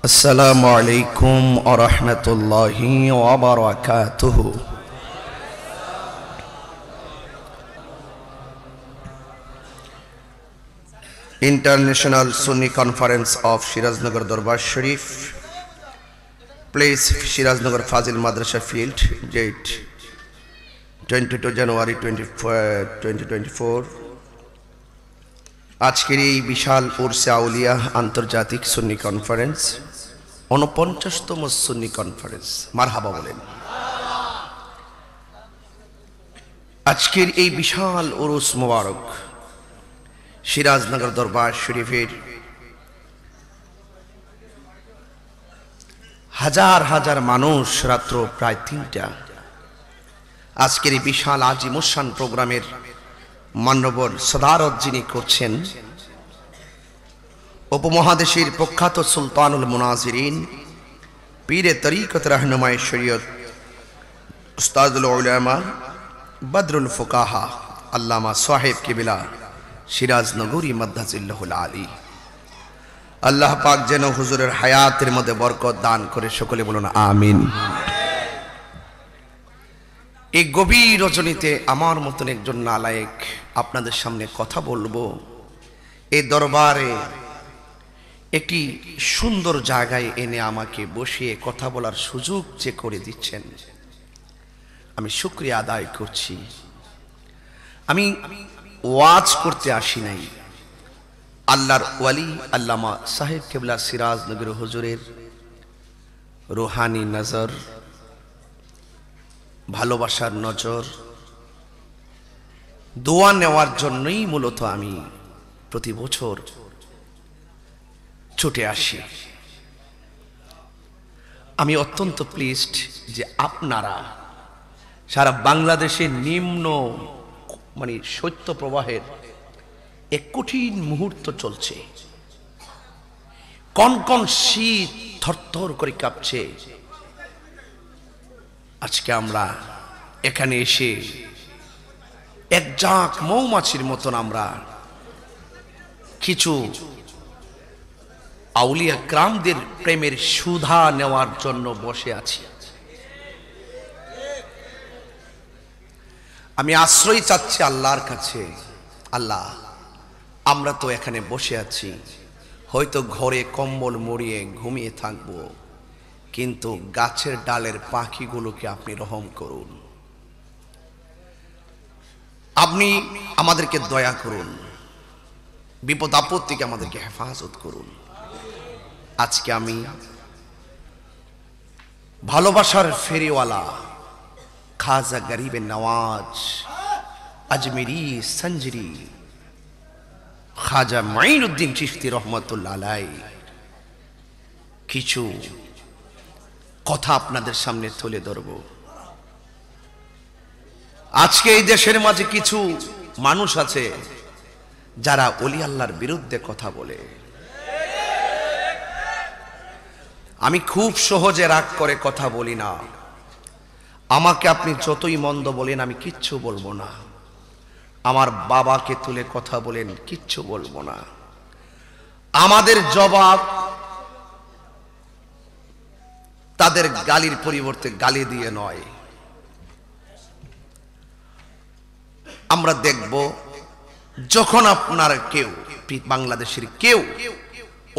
আসসালামু আলাইকুম ওয়া রাহমাতুল্লাহি ওয়া বারাকাতুহু। International Sunni Conference of Shiraznagar Darbar Sharif, place Shiraznagar Fazil Madrasa Field, date 22 January 2024। আজকের এই বিশাল উরসে আউলিয়া আন্তর্জাতিক সুন্নি কনফারেন্স 49তম সুন্নি কনফারেন্স, মারহাবা বলেন। আজকের এই বিশাল উরুস মোবারক সিরাজনগর দরবার শরীফের হাজার হাজার মানুষ, রাত্র প্রায় 3টা, আজকের এই বিশাল আজিমুসান প্রোগ্রামের মান্যবর সদারত যিনি করছেন, উপমহাদেশের প্রখ্যাত সুলতানুল মুনাজিরিন, পীরে তরিকত রাহনুমায়ে শরীয়ত, উস্তাদুল উলামা, বদরুল ফুকাহা, আল্লামা সাহেব কিবলা সিরাজনগরী মাদ্দাজিল্লাহুল আলী। আল্লাহ পাক যেন হুজুরের হায়াতের মধ্যে বরকত দান করে, সকলে বলুন আমিন। এই গভীর রজনীতে আমার মতন একজন নালায়েক আপনাদের সামনে কথা বলবো। এই দরবারে একটি সুন্দর জায়গায় এনে আমাকে বসিয়ে কথা বলার সুযোগ যে করে দিচ্ছেন, আমি শুকরিয়া আদায় করছি। আমি ওয়াজ করতে আসি নাই, আল্লাহর ওয়ালি আল্লামা সাহেব কিবলা সিরাজনগর হুজুরের রুহানি নজর, ভালোবাসার নজর, দোয়া নেওয়ার জন্যই মূলত আমি প্রতি বছর ছুটে আসি। আমি অত্যন্ত প্লিজড যে আপনারা সারা বাংলাদেশের নিম্ন শৈত্য প্রবাহের এক কঠিন মুহূর্ত চলছে, কনকন শীত থরথর করে কাঁপছে। আজকে আমরা এখানে এসে এক ঝাঁক মৌমাছির মতন আমরা কিছু আউলিয়া গ্রামদের প্রেমের সুধা নেওয়ার জন্য বসে আছি। আমি আশ্রয় চাচ্ছি আল্লাহর কাছে। আল্লাহ, আমরা তো এখানে বসে আছি, হয়তো ঘরে কম্বল মুড়িয়ে ঘুমিয়ে থাকবো, কিন্তু গাছের ডালের পাখিগুলোকে আপনি রহম করুন, আপনি আমাদেরকে দয়া করুন, বিপদ আপদ থেকে আমাদেরকে হেফাজত করুন। আজকে আমি ভালোবাসার ফেরিওয়ালা খাজা গরিবে নওয়াজ আজমেরি সঞ্জরি খাজা মাইনুদ্দিন চিশতি রহমতুল্লাহ আলাই কিছু কথা আপনাদের সামনে তুলে ধরব। আজকে এই দেশের মাঝে কিছু মানুষ আছে যারা ওলি আল্লাহর বিরুদ্ধে কথা বলে। আমি খুব সহজে রাগ করে কথা বলি না। আমাকে আপনি যতই মন্দ বলেন আমি কিচ্ছু বলবো না। আমার বাবাকে তুলে কথা বলেন, কিচ্ছু বলবো না। আমাদের জবাব তাদের গালির পরিবর্তে গালি দিয়ে নয়। আমরা দেখব যখন আপনার কেউ, বাংলাদেশের কেউ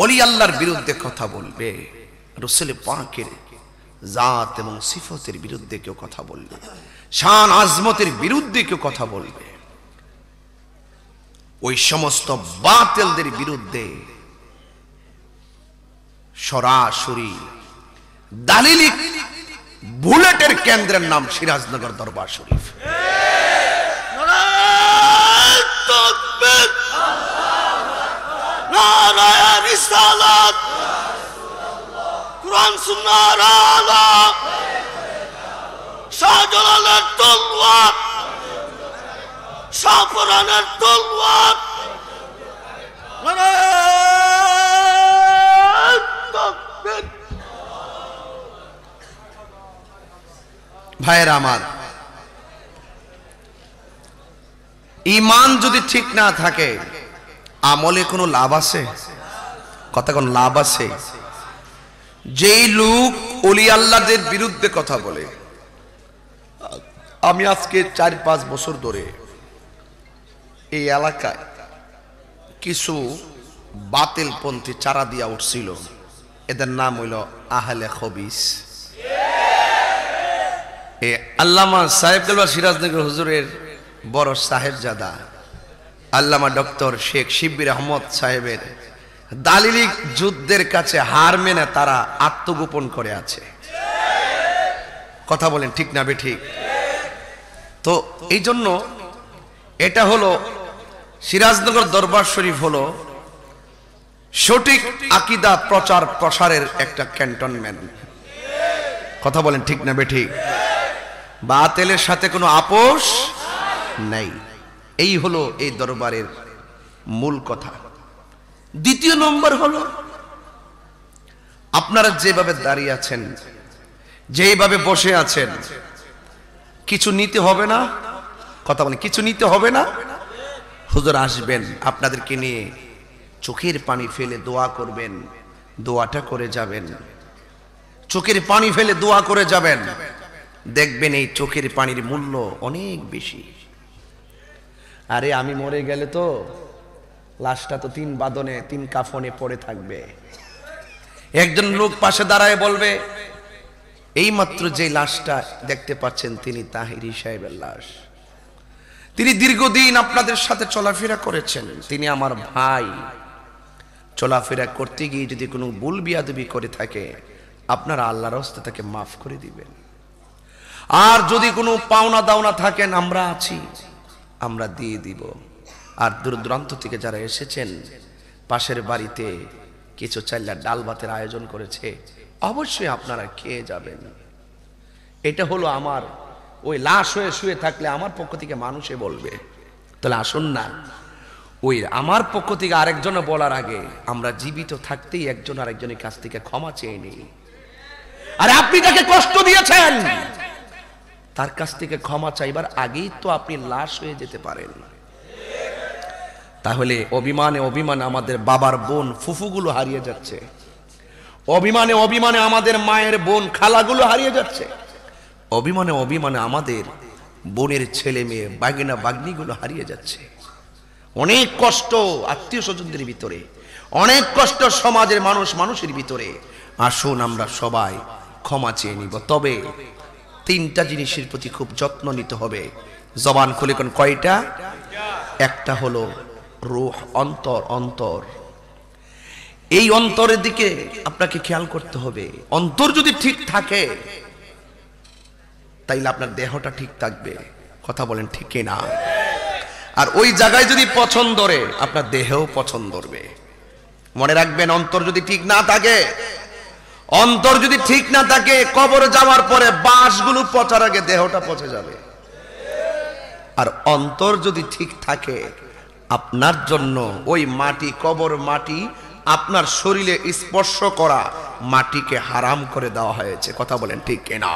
ওলি আল্লাহর বিরুদ্ধে কথা বলবে, রাসূল পাকের জাত এবং সিফতের বিরুদ্ধে কেউ কথা বলবে, শান আজমতের বিরুদ্ধে কেউ কথা বলবে, ওই সমস্ত বাতিলদের বিরুদ্ধে সরাসরি দালিলি বুলেটের কেন্দ্রের নাম সিরাজনগর দরবার শরীফ। নারায়ে রিসালাত, কুরআন সুন্নাহর আলা, শাহজালালের তলোয়ার, শাহপুরানের তলোয়ার। ভাইয়েরা আমার, ঈমান যদি ঠিক না থাকে আমলে কোনো লাভ আছে? কথা কোন লাভ আছে? যেই লোক ওলি আল্লাহদের বিরুদ্ধে কথা বলে, আমি আজকে 4-5 বছর ধরে এই এলাকায় কিছু বাতিলপন্থী চারা দিয়া উঠছিল, এদের নাম হইল আহলে খবিস। এ আল্লামা সাহেবগঞ্জ সিরাজনগর হুজুরের বড় সাহেবজাদা আল্লামা ডক্টর শেখ শিব্বির আহমদ সাহেবের দালিলিক যুদ্ধের কাছে হার মেনে তারা আত্মগোপন করে আছে। কথা বলেন ঠিক না বেঠিক? তো এই জন্য এটা হলো সিরাজনগর দরবার শরীফ হলো সঠিক আকীদা প্রচার প্রসারের একটা ক্যান্টনমেন্ট। কথা বলেন ঠিক না বেঠিক? বাতিলের সাথে কোনো আপোষ নাই। এই হলো এই দরবারের মূল কথা। দ্বিতীয় নম্বর হলো, আপনারা যেভাবে দাঁড়িয়ে আছেন, যেভাবে বসে আছেন, কিছু নিতে হবে না। কথা বলেন, কিছু নিতে হবে না। হুজুর আসবেন, আপনাদেরকে নিয়ে চোখের পানি ফেলে দোয়া করবেন, দোয়াটা করে যাবেন। চোখের পানি ফেলে দোয়া করে যাবেন, দেখবেন এই চোখের পানির মূল্য অনেক বেশি। আরে আমি মরে গেলে তো লাশটা তো 3 বাদনে 3 কাফনে পড়ে থাকবে। একজন লোক পাশে দাঁড়ায় বলবে, এই মাত্র যে লাশটা দেখতে পাচ্ছেন তিনি তাহিরি সাহেবের লাশ। তিনি দীর্ঘদিন আপনাদের সাথে চলাফেরা করেছেন, তিনি আমার ভাই। চলাফেরা করতে গিয়ে যদি কোনো ভুল বিয়াদবি করে থাকে, আপনারা আল্লাহর রাস্তা তাকে মাফ করে দিবেন। আর যদি কোনো পাওনা দাওনা থাকেন, আমরা আছি, আমরা দিয়ে দিব। আর দূর দূরান্ত থেকে যারা এসেছেন, পাশের বাড়িতে কিছু চাইলা ডাল ভাতের আয়োজন করেছে, অবশ্যই আপনারা খেয়ে যাবেন। এটা হলো আমার, ওই লাশ হয়ে শুয়ে থাকলে আমার পক্ষ থেকে মানুষে বলবে। তাহলে আসুন না, ওই আমার পক্ষ থেকে আরেকজনে বলার আগে আমরা জীবিত থাকতেই একজন আরেকজনের কাছ থেকে ক্ষমা চেয়ে নিই। আরে আপনি তাকে কষ্ট দিয়েছেন, তার কাছ থেকে ক্ষমা চাইবার আগেই তো আপনি লাশ হয়ে যেতে পারেন। তাহলে অভিমানে অভিমানে আমাদের বাবার বোন ফুফুগুলো হারিয়ে যাচ্ছে, অভিমানে অভিমানে আমাদের মায়ের বোন খালাগুলো হারিয়ে যাচ্ছে, অভিমানে অভিমানে আমাদের বোনের ছেলে মেয়ে বাগিনা বাগনিগুলো হারিয়ে যাচ্ছে। অনেক কষ্ট আত্মীয় স্বজনদের ভিতরে, অনেক কষ্ট সমাজের মানুষের ভিতরে। আসুন আমরা সবাই ক্ষমা চেয়ে নিব। তবে 3টা জিনিসের প্রতি খুব যত্ন নিতে হবে। জবান খুলে কোন কয়টা? একটা হলো রূহ, অন্তর। অন্তর, এই অন্তরের দিকে আপনাকে খেয়াল করতে হবে। অন্তর যদি ঠিক থাকে তাইলে আপনার দেহটা ঠিক থাকবে। কথা বলেন ঠিক না? আর ওই জায়গায় যদি পছন্দ রে, আপনার দেহও পছন্দ করবে। মনে রাখবেন, অন্তর যদি ঠিক না থাকে, অন্তর যদি ঠিক না থাকে, কবরে যাওয়ার পরে বাঁশগুলো পচার আগে দেহটা পচে যাবে। আর অন্তর যদি ঠিক থাকে, আপনার জন্য ওই মাটি, কবর মাটি, আপনার শরীরে স্পর্শ করা মাটিকে হারাম করে দেওয়া হয়েছে। কথা বলেন ঠিক না?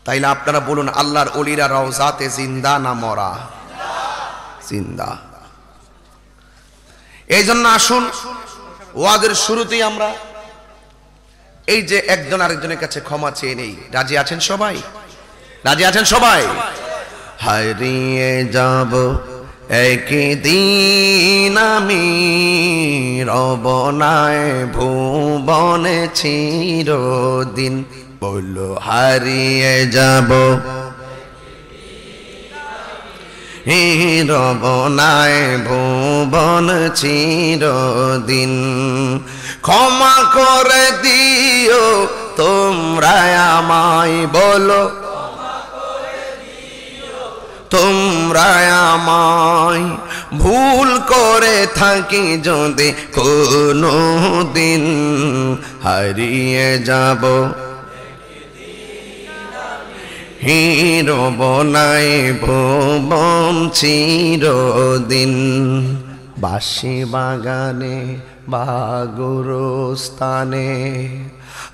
তাইলে আপনারা বলুন, আল্লাহর ওলিরা রওজাতে জিন্দা না মরা? জিন্দা। এই জন্য আসুন ওয়াজের শুরুতেই আমরা এই যে একজন আরেকজনের কাছে ক্ষমা চেয়ে নেই। রাজি আছেন সবাই? রাজি আছেন সবাই? হারিয়ে যাব একদিন আমি, রবনায় ভুবনে চিরদিন। বলো হারিয়ে যাব রবনায় ভুবন চিরদিন। ক্ষমা করে দিও তোমরা আমায়, বলো তোমরা আমায়। ভুল করে থাকি যদি কোনো দিন, হারিয়ে যাব রবনায় ভুবন চিরদিন। বাঁশি বাগানে বা গোরস্থানে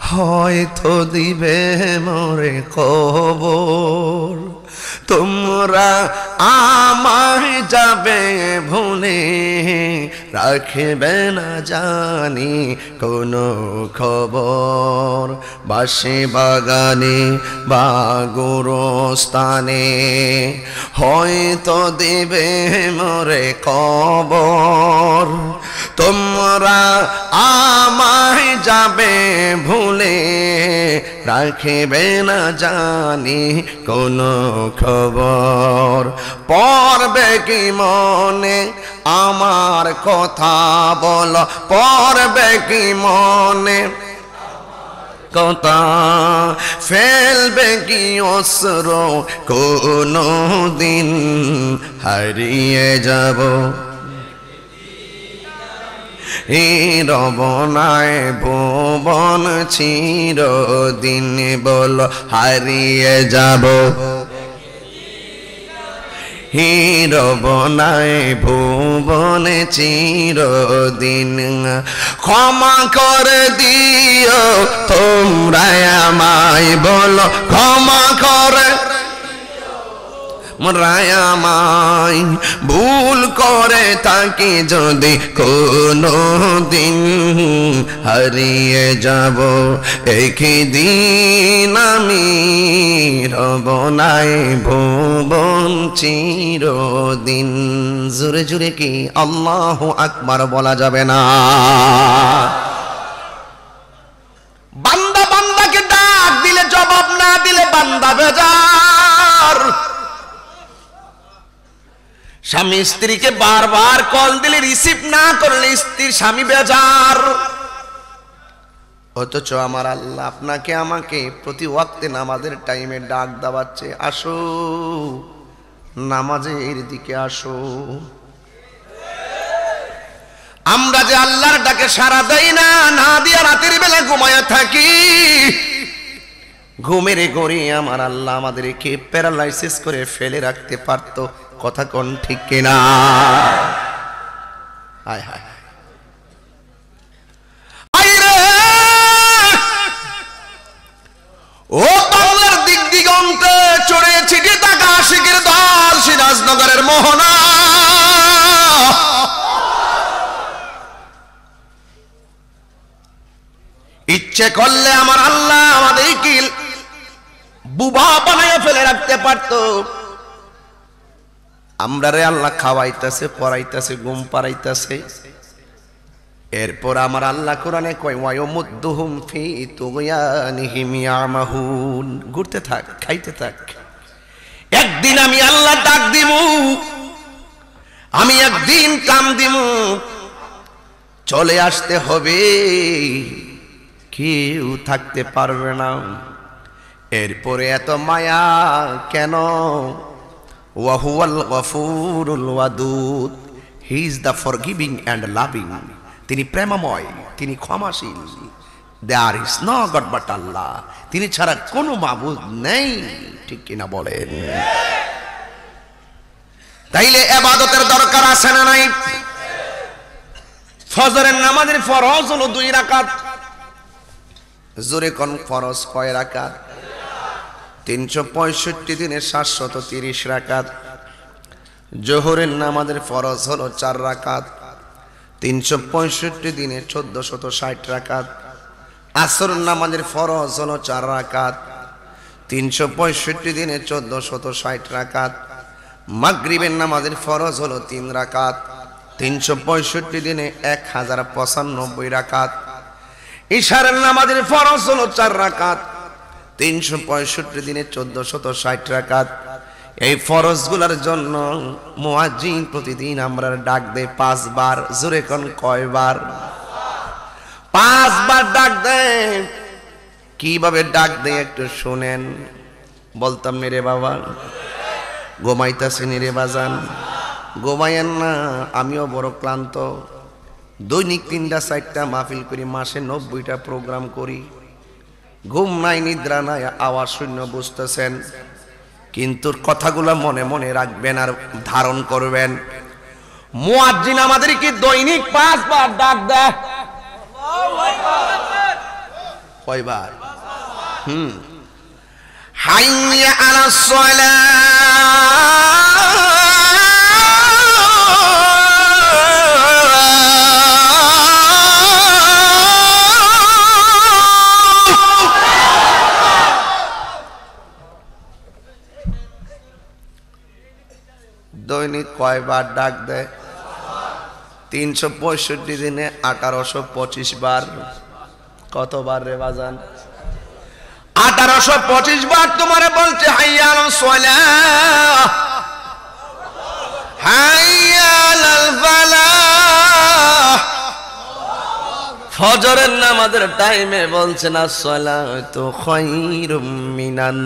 হয়তো দিবে মোরে কবর, তোমরা আমায় যাবে ভুলে, রাখবে না জানি কোনো খবর। বাসে বাগানে বা গোরস্থানে হয়তো দেবে মোরে কবর। তোমরা আমায় যাবে ভুলে, রাখবে না জানি কোনো খবর। পড়বে কি মনে আমার কথা বলো, পড়বে কি মনে কথা, ফেলবে কি অশ্রু কোনো দিন হারিয়ে যাব। রবনায় ভুবন চিরদিন বল হারিয়ে যাব। রবনায় ভুবন চিরদিন, ক্ষমা করে দিও তোমরা আমায় বলো, ক্ষমা করে আমায়। ভুল করে তাকে যদি কোনো দিন হারিয়ে যাব, একই দিন আমি রবনায় ভুবন চিরদিন। জোরে জোরে কি আল্লাহু আকবার বলা যাবে না? বান্দা বান্দাকে ডাক দিলে জবাব না দিলে বান্দা বেজার। স্বামী স্ত্রীকে বারবার কল দিলে রিসিভ না করলে স্ত্রীর স্বামী বেজার। অথচ আমার আল্লাহ আপনাকে আমাকে প্রতি ওয়াক্তে নামাজের টাইমে ডাক দেওয়াচ্ছে, আসো নামাজের দিকে আসো। আমরা যে আল্লাহর ডাকে সাড়া দেই না, না দিয়া রাতের বেলা ঘুমায়া থাকি। ঘুমের ঘরে আমার আল্লাহ আমাদেরকে প্যারালাইসিস করে ফেলে রাখতে পারত। কথা কোন ঠিক কিনা? হায় হায় ও বাংলার দিক দিগন্তে চড়ে ছিটে থাকা আশিকের দল সিরাজনগরের মোহনা। ইচ্ছে করলে আমার আল্লাহ আমাদেরকে বুবা বানায় ফেলে রাখতে পারত। আমরা রে আল্লাহ খাওয়াইতেছে, পড়াইতেছে, ঘুম পাড়াইতেছে। এরপর আমার আল্লাহ কোরআনে কয় ওয়ায়ুমুদ্দুহুম ফি তুগয়ানিহিম ইয়ামাহুন। ঘুরতে থাক, খাইতে থাক। একদিন আমি আল্লাহ ডাক দিমু, আমি একদিন কাম দিমু, চলে আসতে হবে, কেউ থাকতে পারবে না। এরপরে এত মায়া কেন? ওয়াহুয়াল গফুরুল ওয়াদুদ, he is the forgiving and loving. তিনি প্রেমময়, তিনি ক্ষমাশীল। There is no god but Allah, তিনি ছাড়া কোনো মাবুদ নেই। ঠিক কিনা বলেন? তাইলে ইবাদতের দরকার আছে না নাই? ফজরের নামাজের ফরজ হলো 2 রাকাত। জোরে কোন ফরজ কয় রাকাত? 365 দিনে 730 রাকাত। জোহরের নামাজের ফরজ হলো 4 রাকাত, 365 দিনে 1460 রাকাত। আসর নামাজের ফরজ হলো 4 রাকাত, 365 দিনে 1460 রাকাত। মাগরিবের নামাজের ফরজ হলো 3 রাকাত, 365 দিনে 1095 রাকাত। ইশারের নামাজের ফরজ হলো 4 রাকাত, 365 দিনে 1460 রাকাত। এই ফরজগুলোর জন্য মুয়াজ্জিন প্রতিদিন আমরা ডাক দেই 5 বার। জোরে কোন কয়বার? 5 বার ডাক দেয়। কিভাবে ডাক দেয় একটু শুনেন। বলতাম নি রে বাবা, ঘুমাইতাছেন রে বাজান, ঘুমায়েন না, আমিও বড় ক্লান্ত। দৈনিক 3টা 4টা মাহফিল করি, মাসে 90টা প্রোগ্রাম করি। ঘুম নাই, নিদ্রা নাই, আওয়াজ শূন্য, বুঝতেছেন। কিন্তু কথাগুলো মনে মনে রাখবেন আর ধারণ করবেন। মুয়াজ্জিন আমাদেরকে দৈনিক 5 বার ডাক দেয়। কয়বার? হাইয়া আলাস সালাহ দৈনিক কয়বার ডাক দেয়? 365 দিনে 1825 বার। কতবার রে বাজান? 1825 বার তোমারে বলছে হাইয়া আলাস সালাহ, হাইয়া আলাল ফালাহ। ফজরের নামাজের টাইমে বলছেন আসসালাতু খায়রুম মিনান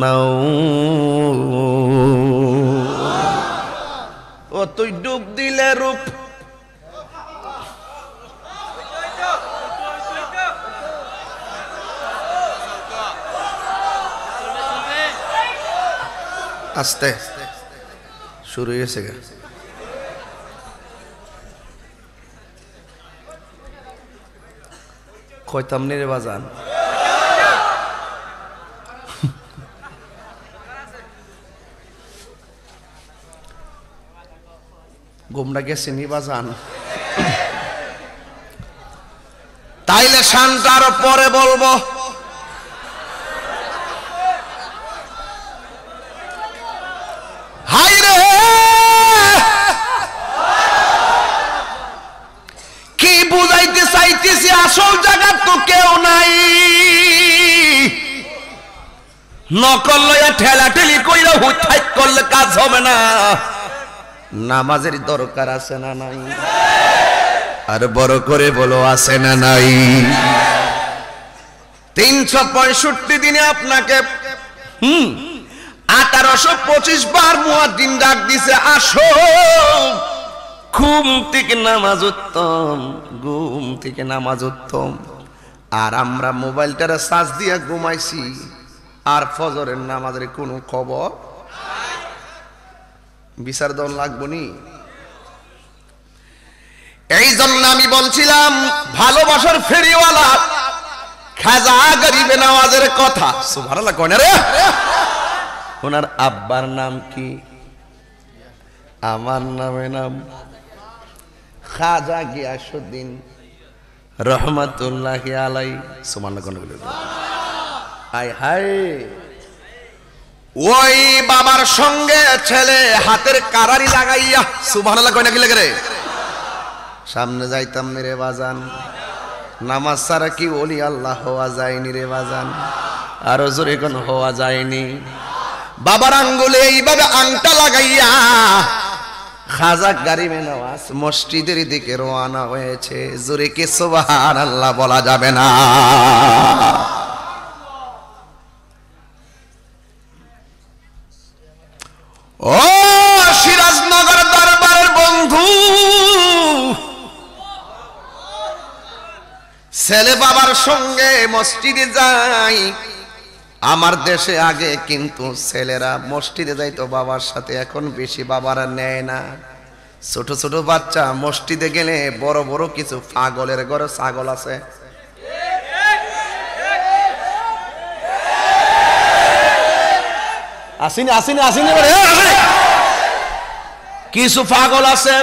নাওম। ও তুই ডুব দিলে রূপ, আস্তে শুরু হয়েছে গা। কইতাম নি রে বাজান, গোমরা গেছে নি বাজান? তাইলে শান্ত আরো পরে বলবো। হাই রে কি বুঝাইতে চাইতেছি, আসল জায়গা তো কেউ নাই। নকল লইয়া ঠেলা ঠেলি কইরা হুইট করলে কাজ হবে না। নামাজের দরকার আছে না নাই? আর বড় করে বলো আছে না নাই? 365 দিনে আপনাকে 1825 বার মুয়াজ্জিন ডাক দিছে, আসো ঘুম থেকে নামাজ উত্তম, ঘুম থেকে নামাজ উত্তম। আর আমরা মোবাইলটারে চার্জ দিয়ে ঘুমাইছি, আর ফজরের নামাজের কোনো খবর। বিচার দন লাগবো নি? এই জন্য আমি বলছিলাম ভালোবাসার ফেরিওয়ালা খাজা গরিবে নওয়াজের কথা। সুবহানাল্লাহ কোন রে? ওনার আব্বার নাম কি? আমার নামে নাম খাজা গিয়াসউদ্দিন রহমাতুল্লাহি আলাই। সুবহানাল্লাহ কোন? হায় হায়, ওই বাবার সঙ্গে ছেলে হাতের কারারি লাগাইয়া সুবহানাল্লাহ কয় নাকি লাগে রে? সামনে যাইতাম রে বাজান। নামাজ ছাড়া কি ওলি আল্লাহ হওয়া যায়নি রে বাজান? আরো জোরে কোন হওয়া যায়নি? বাবার আঙ্গুলে এইভাবে আংটা লাগাইয়া খাজা গরিবে নওয়াজ মসজিদের দিকে রওনা হয়েছে। জোরে কি সুবহানাল্লাহ বলা যাবে না? ও সিরাজনগর দরবারের বন্ধু, ছেলে বাবার সঙ্গে মসজিদে যাই। আমার দেশে আগে কিন্তু ছেলেরা মসজিদে যাইতো বাবার সাথে, এখন বেশি বাবারা নেয় না। ছোট ছোট বাচ্চা মসজিদে গেলে বড় বড় কিছু পাগলের ঘরে ছাগল আছে, আসিনি আসিনি আসিনি কিছু পাগল আছে,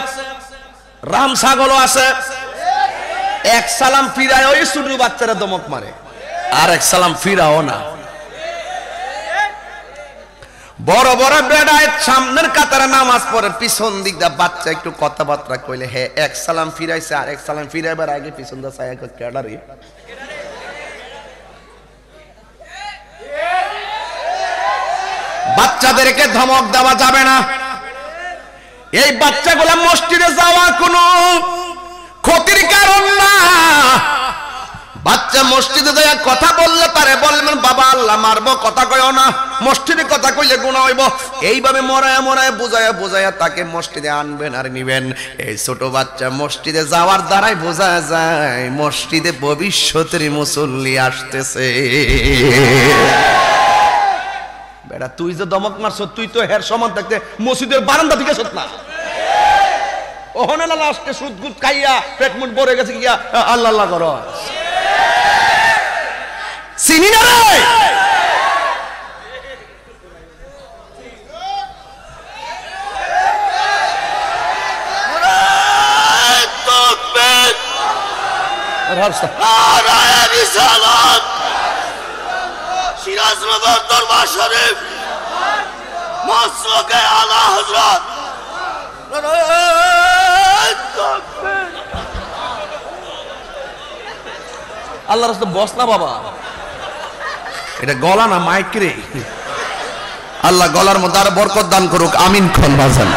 রাম ছাগলও আছে। এক সালাম ফিরায় ওই ছোট বাচ্চারা দমক মারে, আর এক সালাম ফিরাও না। বড় বড় বেড়ায় সামনের কাতারে নামাজ পড়ে, পিছন দিক দা বাচ্চা একটু কথাবার্তা কইলে হে এক সালাম ফিরাইছে, আর এক সালাম ফিরাইবার আগে পিছন দা চায় কেডারি। বাচ্চাদেরকে ধমক দেওয়া যাবে না। এই বাচ্চাগুলা মসজিদে যাওয়া কোনো ক্ষতির কারণ না। বাচ্চা মসজিদে যায় কথা বললে তারে বলবেন বাবা আল্লাহ মারবো, কথা কইও না, মসজিদে কথা কইলে গুনাহ হইব। এইভাবে মরায়া মরায়া বুঝায়া বুঝায়া তাকে মসজিদে আনবেন আর নিবেন। এই ছোট বাচ্চা মসজিদে যাওয়ার দ্বারাই বোঝা যায় মসজিদে ভবিষ্যতের মুসল্লি আসতেছে। বেটা তুই যে দমক মারছ, তুই তো হের সমান থাকতে মসজিদের বারান্দা থেকে সত না। ওহনে না লাস্টে সুদ গুদ খাইয়া পেট মুট ভরে গেছে গিয়া আল্লাহ আল্লাহ করো। চিনি না রে নারায়ে রিসালাত সিরাজনগর দরবার শরীফ মসজিদে আলা হযরত আল্লাহ রাস্তা বস না বাবা, এটা গলা না মাইক রে। আল্লাহ গলার মধ্যে আর বরকত দান করুক, আমিন খন। বাজান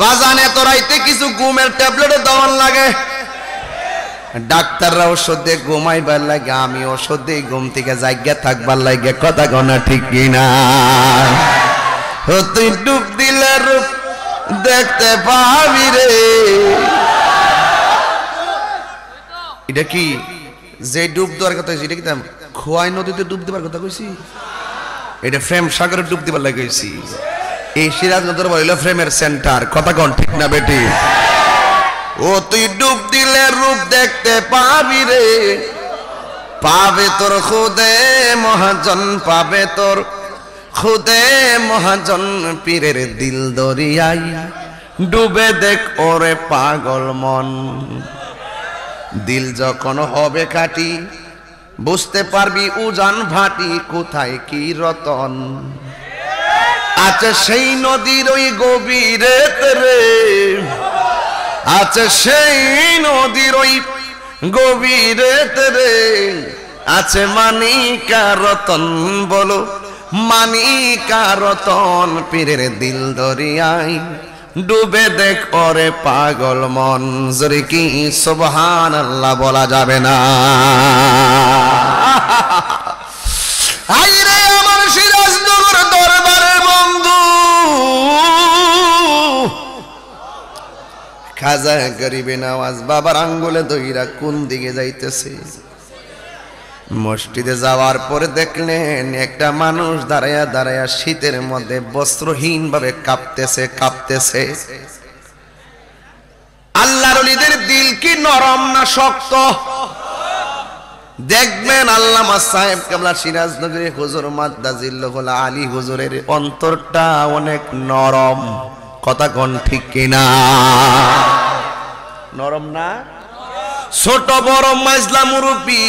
বাজান এত রাইতে কিছু ঘুমের ট্যাবলেটও দেওয়ার লাগে, ডাক্তাররা ওষুধ দিয়ে ঘুমাইবার লাগে, আমি ওষুধ দিয়ে ঘুম থেকে জায়গা থাকবার লাগে। কথা গনা ঠিক কিনা? তুই ডুব দিলে রূপ দেখতে পাবি রে। এটা কি যে ডুব দেওয়ার কথা এটা কি খোয়াই নদীতে ডুব দেবার কথা কইছি? এটা ফ্রেম সাগরে ডুব দিবার লাগে কইছি। এই সিরাজনগর হইল ফ্রেমের সেন্টার। কথা কোন ঠিক না বেটি? ও তুই ডুব দিলে রূপ দেখতে পাবি রে, পাবে তোর খুদে মহাজন, পাবে তোর খুদে মহাজন। পীরের দিল দরিয়াই ডুবে দেখ ওরে পাগল মন। দিল যখন হবে কাটি বুঝতে পারবি উজান ভাটি, কোথায় কি রতন আছে সেই নদীর ওই গভীরে রে, আছে সেই নদীর ওই গভীরে রে, আছে মানিকা রতন। বলো মানিকা রতন। পীরের দিল দরিয়াই ডুবে দেখ ওরে পাগল মন। জোরে কি সুবহানাল্লাহ বলা যাবে না? আইরে আমার সিরাজনগর দরবারের বন্ধু খাজা গরিবে নওয়াজ বাবার আঙ্গুলে দইরা কোন দিকে যাইতেছে? মসজিদে যাওয়ার পরে দেখলেন একটা মানুষ দাঁড়ায়া দাঁড়ায়া শীতের মধ্যে বস্ত্রহীন ভাবে কাঁপতেছে কাঁপতেছে। আল্লাহর ওলিদের দিল কি নরম না শক্ত? দেখবেন আল্লামা সাহেব কেবলা সিরাজনগরের হুজুর মাদ্দাজিল্লাহুল আলী হুজুরের অন্তরটা অনেক নরম। কথা কোন ঠিক কিনা? নরম না? ছোট বড় মাইজলা মুরব্বি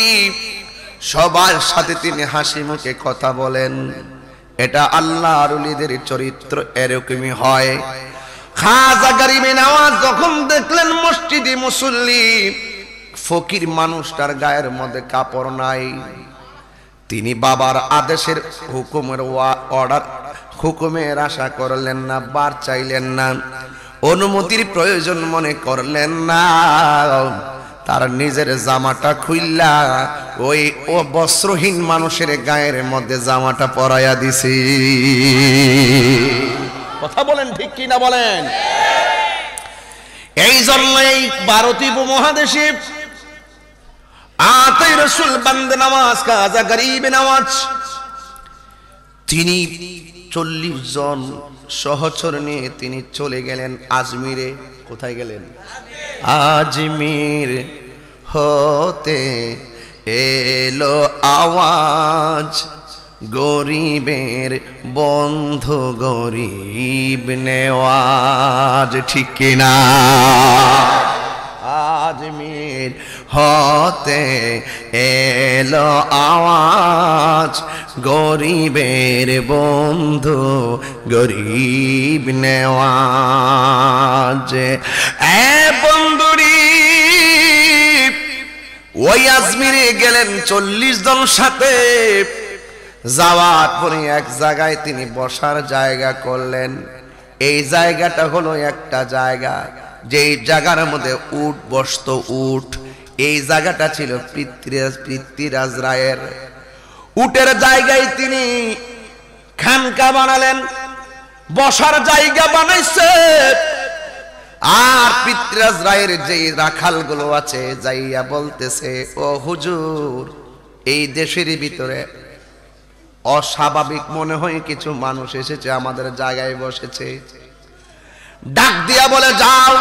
সবার সাথে তিনি হাসি মুখে কথা বলেন। এটা আল্লাহর ওলিদের চরিত্র এরকমই হয়। খাজা গরিবে নওয়াজ যখন দেখলেন মসজিদে মুসল্লি ফকির মানুষটার গায়ের মধ্যে কাপড় নাই, তিনি বাবার আদেশের হুকুমের অর্ডার হুকুমের আশা করলেন না, বার চাইলেন না, অনুমতির প্রয়োজন মনে করলেন না। তার নিজের জামাটা খুইল্লা ওই ও বস্ত্রহীন মানুষের গায়ের মধ্যে জামাটা পরাইয়া দিছি। কথা বলেন ঠিক কি না বলেন? এই জন্য এই ভারতীয় উপমহাদেশে আতাই রসুল বান্দে নওয়াজ খাজা গরিবে নওয়াজ তিনি 40 জন সহচর নিয়ে তিনি চলে গেলেন আজমিরে। কোথায় গেলেন? আজমির হতে এলো আওয়াজ, গরিবের বন্ধু গরিব নেওয়াজ। ঠিক কিনা? আজমির হতে এলো আওয়াজ, গরিবের বন্ধু গরিব নেওয়াজ। এ বন্ধুরি ওই আজমিরে গেলেন 40 জন সাথে। যাওয়ার পরে এক জায়গায় তিনি বসার জায়গা করলেন। এই জায়গাটা হলো একটা জায়গা যেই জায়গার মধ্যে উট বসতো, উট। এই জায়গাটা ছিল পৃথ্বীরাজ রায়ের। উটের জায়গায় তিনি খানকা বানালেন, বসার জায়গা বানাইছে। আর পৃথ্বীরাজ রায়ের যে রাখাল গুলো আছে যাইয়া বলতেছে, ও হুজুর, এই দেশের ভিতরে অস্বাভাবিক মনে হয় কিছু মানুষ এসেছে, আমাদের জায়গায় বসেছে। ডাক দিয়া বলে, যাও,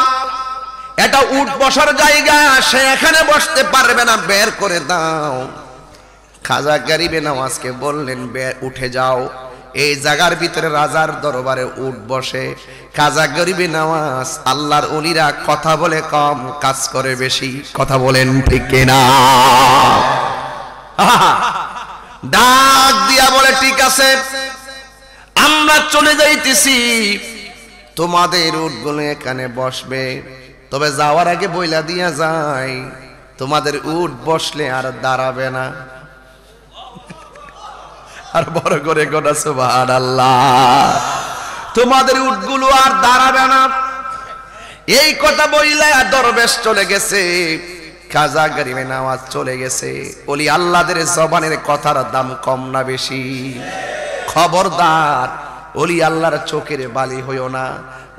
এটা উট বসার জায়গা, সে এখানে বসতে পারবে না, বের করে দাও। খাজা গরিবে নওয়াজকে বললেন, উঠে যাও, এই জায়গার ভিতরে রাজার দরবারে উঠ বসে, কাজা গরিবে নওয়াজ। আল্লাহর ওলিরা কথা বলে কম, কাজ করে বেশি। কথা বলেন ঠিক কিনা? ডাক দিয়া বলে, ঠিক আছে, আমরা চলে যাইতেছি, তোমাদের উটগুলো এখানে বসবে, তবে যাওয়ার আগে বইলা দিয়া যায়, তোমাদের উট বসলে আর দাঁড়াবে না। আর বড় করে গোটা সুবহানাল্লাহ, তোমাদের উটগুলো আর দাঁড়াবে না। এই কথা বইলা দরবেশ চলে গেছে, কাজা গরিবে নওয়াজ চলে গেছে। ওলি আল্লাহদের জবানের কথার দাম কম না বেশি? খবরদার, ওলি আল্লাহর চোখের বালি হইও না,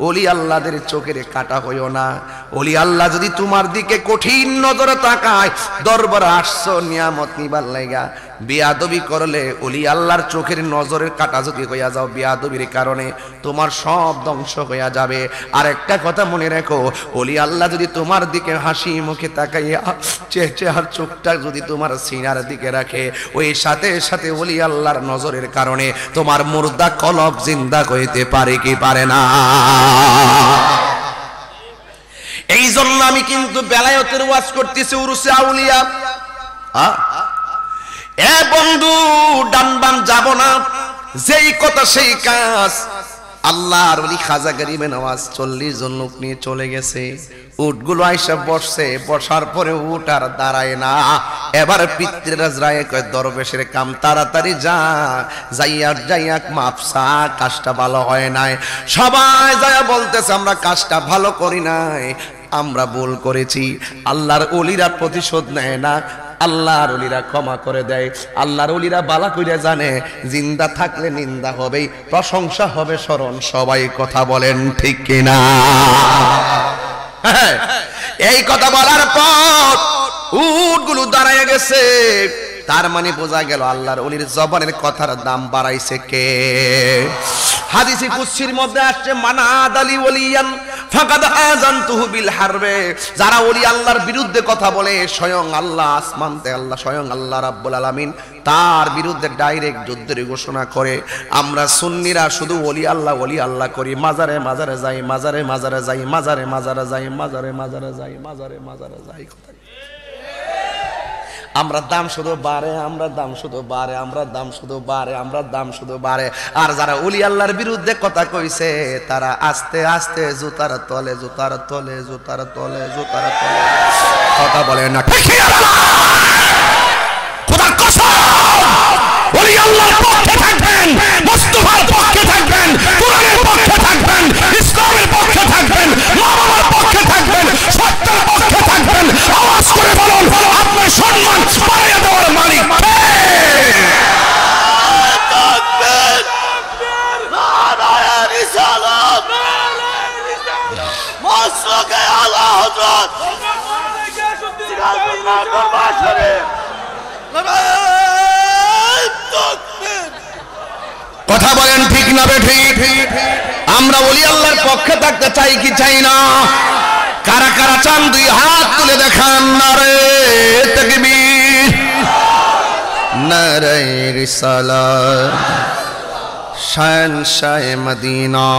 ওলি আল্লাহদের চোখের কাটা হইও না। ওলি আল্লাহ যদি তোমার দিকে কঠিন নজরে তাকায়, দরবারে আসছো নিয়ামত নিবার লাইগা, বেয়াদবি করলে ওলি আল্লাহর চোখের নজরের কাটা যদি হইয়া যাও, বেয়াদবির কারণে তোমার সব ধ্বংস হইয়া যাবে। আর একটা কথা মনে রেখো, ওলি আল্লাহ যদি তোমার দিকে হাসি মুখে তাকাইয়া চেহার চোখটা যদি তোমার সিনার দিকে রাখে, ওই সাথে সাথে ওলি আল্লাহর নজরের কারণে তোমার মুর্দা কলব জিন্দা হইতে পারে কি পারে না? এই জন্য আমি কিন্তু বেলায়েতের ওয়াজ করতেছি, উরুসে আউলিয়া। এ বন্ধু, ডান বাম যাব না, যেই কথা সেই কাজ। আল্লাহর ওলি খাজা গরিবে নওয়াজ 40 জন লোক নিয়ে চলে গেছে। উটগুলো আইসা বসছে, বসার পরে উট আর দাঁড়ায় না। এবার পিতৃরাজ রায় কয়, দরবেশের কাম তাড়াতাড়ি যা, যাইয়া মাপসা, কাজটা ভালো হয় নাই। সবাই যায় বলতেছে, আমরা কাজটা ভালো করি নাই, আমরা ভুল করেছি। আল্লাহর ওলিরা প্রতিশোধ নেয় না, আল্লাহর ওলিরা ক্ষমা করে দেয়। আল্লাহর ওলিরা বালা কইরা জানে, জিন্দা থাকলে নিন্দা হবে, প্রশংসা হবে স্মরণ। সবাই কথা বলেন ঠিক কিনা? এই কথা বলার পর উটগুলো দাঁড়ায় গেছে। তার মানে বোঝা গেল আল্লাহর ওলির জবানের কথার দাম বাড়াইছে কে? হাদিসে কুদসির মধ্যে আসছে, মানাদ আলী ওলিয়ান ফাকাদ আযানতুহু বিল হারবে। যারা ওলি আল্লাহর বিরুদ্ধে কথা বলে, স্বয়ং আল্লাহ আসমানতে আল্লাহ, স্বয়ং আল্লাহ রাব্বুল আলামিন তার বিরুদ্ধে ডাইরেক্ট যুদ্ধের ঘোষণা করে। আমরা সুন্নিরা শুধু ওলি আল্লাহ করি, মাজারে মাজারে যাই, মাজারে মাজারে যাই, মাজারে মাজারে যাই, মাজারে মাজারে যাই, মাজারে মাজারে যাই। আমরা দাম শুধু বাড়ে, আমরা দাম শুধু বাড়ে, আমরা দাম শুধু বাড়ে, আমরা দাম শুধু বাড়ে। আর যারা ওলি আল্লাহর বিরুদ্ধে কথা কইছে, তারা আস্তে আস্তে জুতার তলে, জুতার তলে, জুতার তলে, জুতার তলে। কথা বলে না ঠিক? খোদার কসম, ওলি আল্লাহর পক্ষে থাকবেন, মুস্তাফার পক্ষে থাকবেন, কোরআনের পক্ষে থাকবেন, ইসলামের পক্ষে থাকবেন, মা বাবার পক্ষে থাকবেন, সত্যের পক্ষে থাকবেন। আওয়াজ করে বলুন, আপনার সম্মান বাড়িয়ে দেওয়ার মালিক কে? কথা বলেন ঠিক না বেঠিক? আমরা ওলি আল্লাহর পক্ষে থাকতে চাই কি চাই না? কারা কারা চান দুই হাত তুলে দেখান। নারে তাকবীর, নারে রিসালাত, শাহনশাহ মদিনা,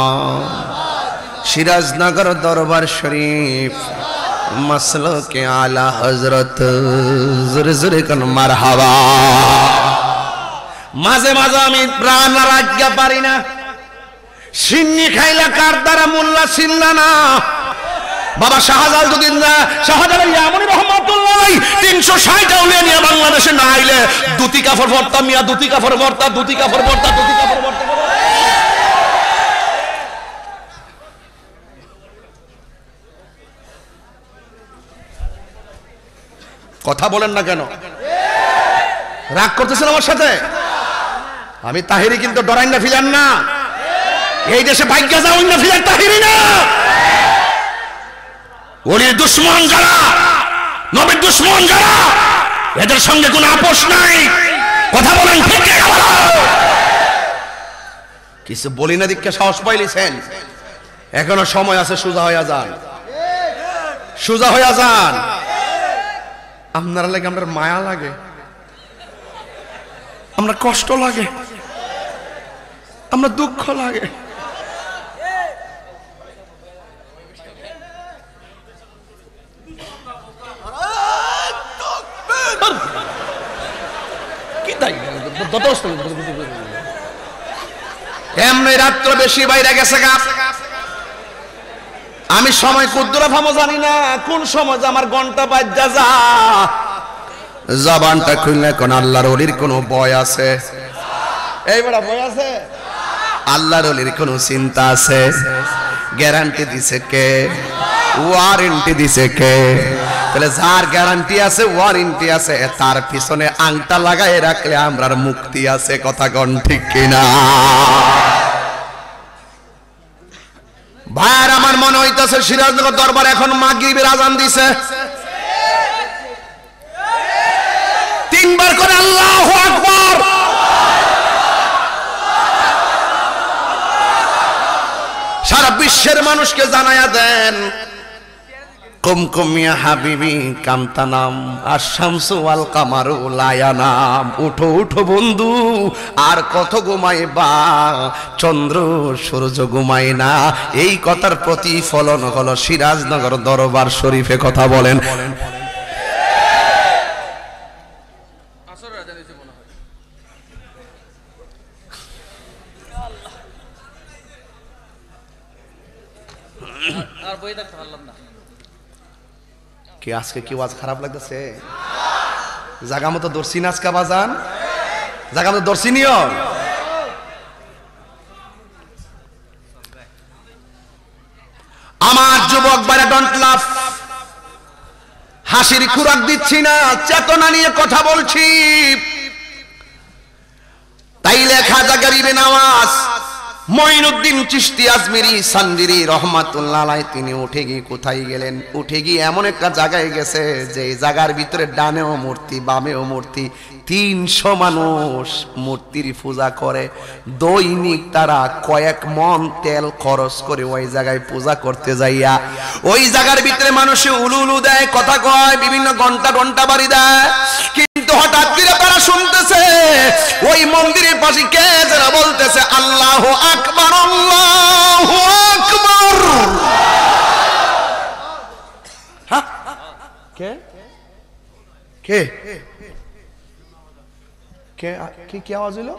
সিরাজনগর দরবার শরীফ, মাসলকে আলা হযরত। জোরে জোরে কোন মারহাবা। মাঝে মাঝে আমি প্রাণ আর আজ্ঞা পারি না, সিন্নি খাইলা কার দ্বারা মোল্লা চিনলা না। বাবা শাহজালালউদ্দিন শাহজালাল ইয়ামানি রহমাতুল্লাহ 360 আউলিয়া নিয়ে বাংলাদেশে না আইলে দুটি কাফর ভর্তা, মিয়া দুটি কাফর ভর্তা, দুটি কাফর ভর্তা, দুটি কাফর ভর্তা। কথা বলেন না কেন? রাগ করতেছেন আমার সাথে? আমি তাহিরি কিন্তু ডরাইন না, ফিলান না। এই দেশে ভাগ্য যাও না, ফিলান তাহিরি না। ওলির দুশমন যারা, নবীর দুশমন যারা, এদের সঙ্গে কোনো আপোষ নাই। কথা বলেন ঠিক কি? কিছু বলি না দিকে সাহস পাইলেছেন। এখনো সময় আছে, সোজা হইয়া যান, সোজা হইয়া যান। আপনারা লাগে আমার মায়া লাগে, আমরা কষ্ট লাগে। আমরা দুঃখ লাগে। কি তাই যথেষ্ট এমনি রাত্র বেশি বাইরে গেছে গা। আমি সময় কুদ্দুরা ফামো জানি না কোন সময় যে আমার ঘন্টা বাজ্যা যা জবানটা খুললে কোন আল্লাহর ওলির কোন ভয় আছে? এই বড় ভয় আছে? আল্লাহর ওলির কোন চিন্তা আছে? গ্যারান্টি দিছে কে? ওয়ারেন্টি দিছে কে? তাহলে যার গ্যারান্টি আছে ওয়ারেন্টি আছে তার পিছনে আংটা লাগাই রাখলে আমরার মুক্তি আছে। কথা কোন ঠিক কিনা? ভাইয়ার আমার মনে হইতেছে সিরাজনগর দরবার এখন মাগরিবের আজান দিছে। তিনবার করে আল্লাহু আকবার। সারা বিশ্বের মানুষকে জানায়া দেন কুমকুমিয়া হাবিবি কামতানাম আশামসু ওয়াল কামারু লায়ানাম। উঠো উঠো বন্ধু, আর কত ঘুমাইবা, চন্দ্র সূর্য ঘুমায় না। এই কথার প্রতিফলন হলো সিরাজনগর দরবার শরীফে। কথা বলেন। আর বই দেখতে পারলাম না কি আজকে কি ওয়াজ খারাপ লাগতেছে? জাগা মতো দর্শি না আজকে বাজান, জাগা মতো দর্শি নিও। আমার যুবক বাইরে ডোন্ট লাভ, হাসির খুরাক দিচ্ছি না, চেতনা নিয়ে কথা বলছি। তাইলে খাজা গরিবে নওয়াজ মঈনুদ্দিন চিশতি আজমিরি সানজিরি রহমাতুল্লাহ আলাইহি তিনি উঠে গিয়ে কোথায় গেলেন? উঠে গিয়ে এমন একটা জায়গায় গেছে যে জায়গার ভিতরে ডানেও মূর্তি বামেও মূর্তি, 300 মানুষ মূর্তির পূজা করে। দৈনিক তারা কয়েক মন তেল খরচ করে ওই জায়গায় পূজা করতে যাইয়া ওই জায়গার ভিতরে মানুষে উলুলু দেয়, কথা কয়, বিভিন্ন ঘন্টা ঘন্টা বাড়ি দেয়। কিন্তু হঠাৎ করে তারা শুনতেছে ওই মন্দিরের পাশে কে যেন বলতেছে আল্লাহু আকবার, আল্লাহু আকবার। হ্যাঁ, কে কে কে কি কি আওয়াজ হলো?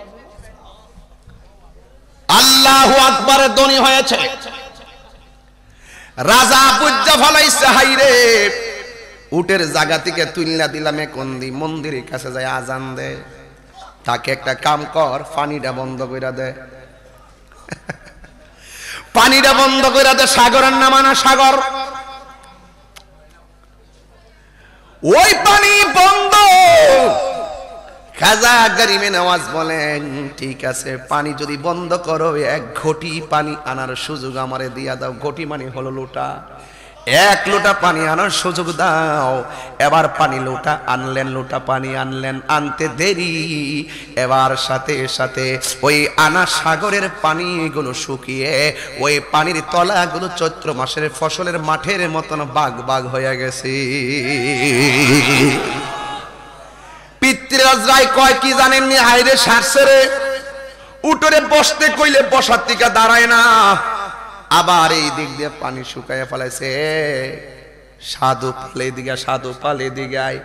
আল্লাহু আকবারের ধ্বনি হয়েছে। রাজা বুজ্জা ফলাইছে, হাইরে উটের জায়গা থেকে তুইলা দিলাম একন্দি মন্দিরের কাছে যায় আজান দে। তাকে একটা কাম কর, পানিটা বন্ধ কইরা দে, পানিটা বন্ধ কইরা দে। সাগরের নামানা সাগর, ওই পানি বন্ধ। খাজা গরিবে নওয়াজ বলেন ঠিক আছে, পানি যদি বন্ধ করো 1 ঘটি পানি আনার সুযোগ আমারে দিয়া দাও। ঘটি মানে হলো লোটা, 1 লোটা পানি আনার সুযোগ দাও। এবার পানি লোটা আনলেন, লোটা পানি আনলেন, আনতে দেরি এবার সাথে সাথে ওই আনা সাগরের পানিগুলো শুকিয়ে ওই পানির তলাগুলো চৈত্র মাসের ফসলের মাঠের মতন বাগ বাগ হয়ে গেছে। পিতৃরাজ রায় কয় কি জানেননি? হাইরে সারছে রে, উঠরে বসতে কইলে বসার থেকে দাঁড়ায় না। আবার এই দিক দিয়ে পানি শুকাইয়া ফেলাইছে। সাধু পাল এদিকে, সাধু পাল এদিকে আয়।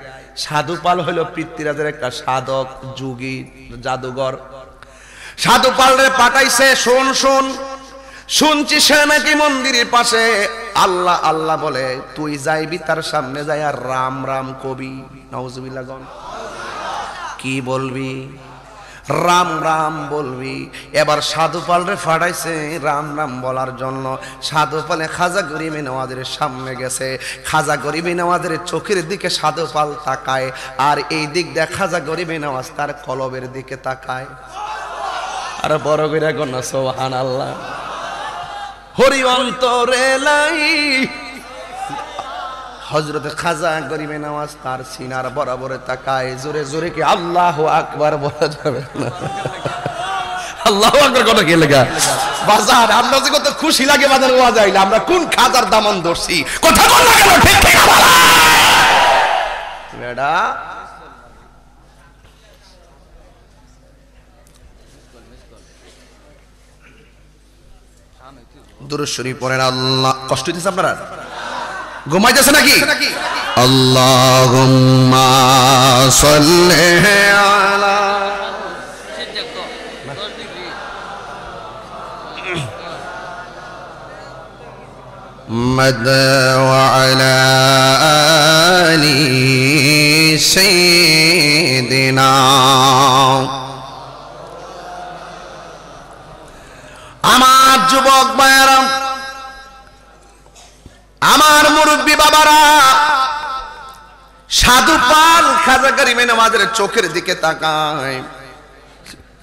সাধু পাল হলো পৃথ্বীরাজের একটা সাধক, যোগী, জাদুঘর। সাধু পালরে পাঠাইছে, শোন শোন, শুনছি সে নাকি মন্দিরের পাশে আল্লাহ আল্লাহ বলে। তুই যাইবি তার সামনে যাই আর রাম রাম কবি। নাউজুবিল্লাহ গন, কি বলবি? রাম রাম বলবি। এবার সাধু পালরে ফাটাইছে রাম রাম বলার জন্য। সাধু পালে খাজা গরিবে নওয়াজের সামনে গেছে। খাজা গরিবে নওয়াজের চোখের দিকে সাধু পাল তাকায়, আর এই দিক দিয়ে খাজা গরিবে নওয়াজ তার কলবের দিকে তাকায়। আর বড় কইরা গনা সুবহানাল্লাহ। হরি অন্তরে লাই হযরত খাজা গরিবে নওয়াজ তার সিনার বরাবরে তাকায়। জোরে জোরে কি আল্লাহু আকবার বলা যাবে না? আল্লাহু আকবার কথা কি লাগা বাজার? আমরা যে কত খুশি লাগে বাজার ওয়াজ আইলে, আমরা কোন খাজার দামন ধরছি? কথা বল না কেন? ঠিক ঠিক বলা বেডা। দুরূদ শরীফ পড়েন। আল্লাহ, কষ্ট হইতেছে আপনারা? ঘুমাইতেছে নাকি? আল্লাহুম্মা সাল্লি আলা মুহাম্মাদ ওয়া আলা আলি সাইয়্যিদিনা। আমার যুবক ভাইয়েরা, আমার মুরব্বী বাবারা, সাধু পাল খাজা গরিবে নওয়াজের চোখের দিকে তাকায়,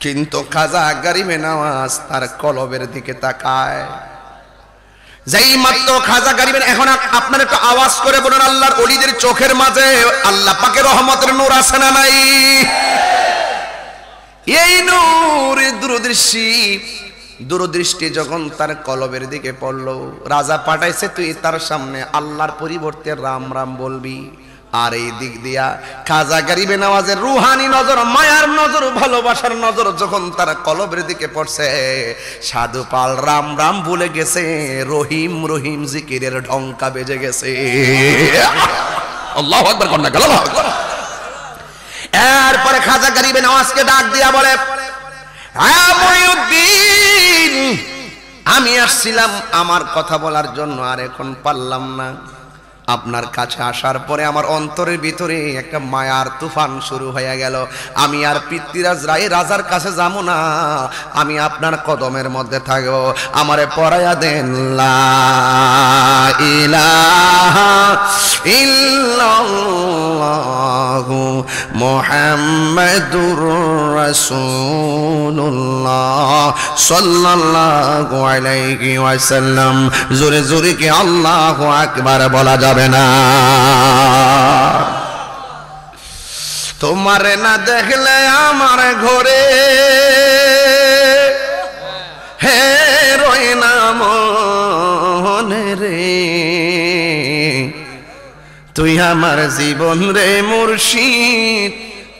কিন্তু খাজা গরিবে নওয়াজ তার কলবের দিকে তাকায়। যেই মাত্র খাজা গরিবে, এখন আপনারা একটু আওয়াজ করে বলুন, আল্লাহর ওলিদের চোখের মাঝে আল্লাহ পাকের রহমতের নূর আছে না নাই? এই নূর দূরদৃষ্টি যখন তার কলবের দিকে পড়লো, রাজা পাঠাইছে তুই তার সামনে আল্লাহর পরিবর্তে রাম রাম বলবি। আর এই দিক দিয়া খাজা গরিবে নওয়াজের রুহানি নজর, মায়ার নজর, ভালোবাসার নজর যখন তার কলবের দিকে পড়ছে, সাধু পাল রাম রাম ভুলে গেছে, রহিম রহিম জিকিরের ঢঙ্কা বেজে গেছে। আল্লাহু আকবার কন্যা গেল। এরপরে খাজা গরিবে নওয়াজকে ডাক দিয়া বলে, আমি আসছিলাম আমার কথা বলার জন্য, আর এখন পারলাম না। আপনার কাছে আসার পরে আমার অন্তরের ভিতরে একটা মায়ার তুফান শুরু হয়ে গেল। আমি আর পৃথ্বীরাজ রায় রাজার কাছে যাবো না, আমি আপনার কদমের মধ্যে থাকবো। আমারে পড়াইয়া দেন লা ইলাহা ইল্লাল্লাহু মুহাম্মাদুর রাসূলুল্লাহ সাল্লাল্লাহু আলাইহি ওয়াসাল্লাম। জোরে জোরে কি আল্লাহু আকবার বলা যাবে না? তোমারে না দেখলে আমার ঘরে হে রয় না মনে রে, তুই আমার জীবন রে মুর্শিদ,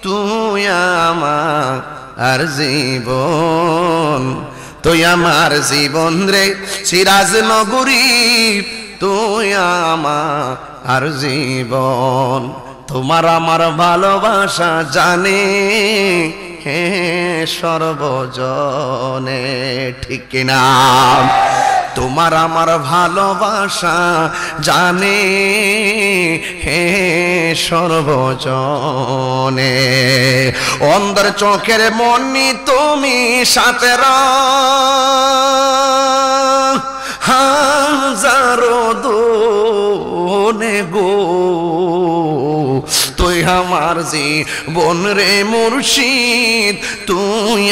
তুই আমার জীবন, তুই আমার জীবন রে সিরাজ নগরী, তুই আমার জীবন। তোমার আমার ভালোবাসা জানে হে সর্বজনে, ঠিক কিনা? তোমার আমার ভালোবাসা জানে হে সর্বজনে। অন্ধের চোখের মনি তুমি সাথে হাজারো দোনে গো, তুই আমার জীবন রে মুর্শিদ, তুই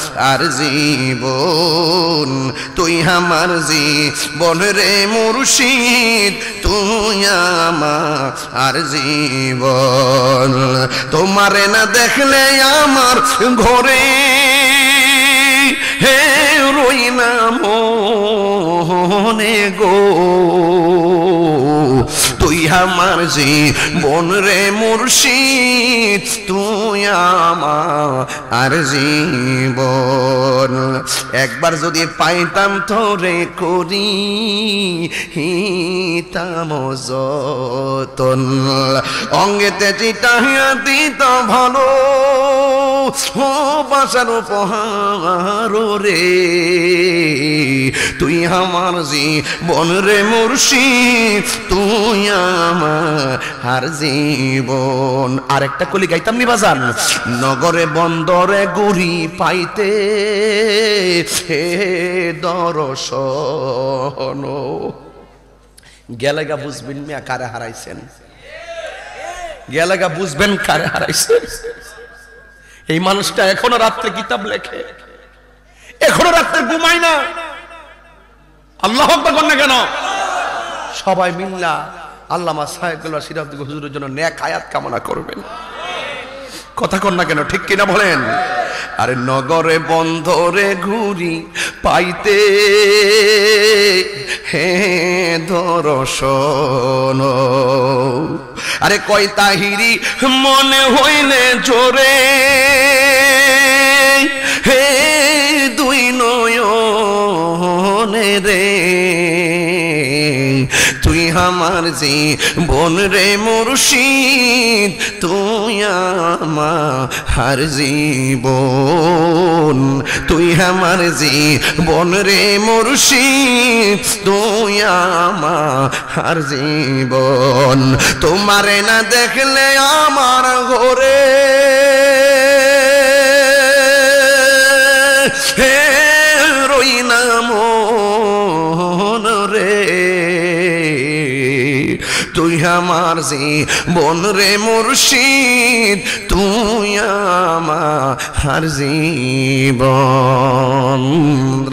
আমার জীবন, তুই আমার জীবন রে মুর্শিদ, তুই আমার জীবন। তোমারে না দেখলে আমার ঘরে হে রই না মনে গো, তুই আমার জীবন রে মুর্শিদ, তুই আমার জীবন। একবার যদি পাইতাম তোরে করি হিতাম যতন, অঙ্গেতে চিটাইয়া দিত ভালো ও বাসার উপহার রে, তুই আমার জীবন রে মুর্শিদ, তুই আমার জীবন। আরেকটা কলি গাইতাম নি বাজান, নগরে বন্দরে গুড়ি পাইতে হে দর্শন, গেলেগা বুঝবেন মিয়া কারে হারাইছেন, গেলেগা বুঝবেন কারে হারাইছেন। এই মানুষটা এখনো রাত্রে কিতাব লেখে, এখনো রাত্রে ঘুমায় না। আল্লাহু আকবার বলেন না কেন? সবাই মিল্লা আল্লামা সাহেবুল্লাহ সিরাজ হুজুরের জন্য নেক হায়াত কামনা করবেন। কথা কন না কেন, ঠিক কিনা বলেন? আরে নগরে বন্ধরে ঘুরি পাইতে হে দর্শন, আরে কয় তাহিরি মনে হইলে জোরে হে দুই নয়ন, আমার জীবন রে মুর্শিদ, তুই আমার জীবন, তুই আমার জীবন রে মুর্শিদ, তুই আমার জীবন। তোমারে না দেখলে আমার ঘরে হে রই না মন রে, তুই আমার জীবন রে মুর্শিদ, তুই আমার জীবন।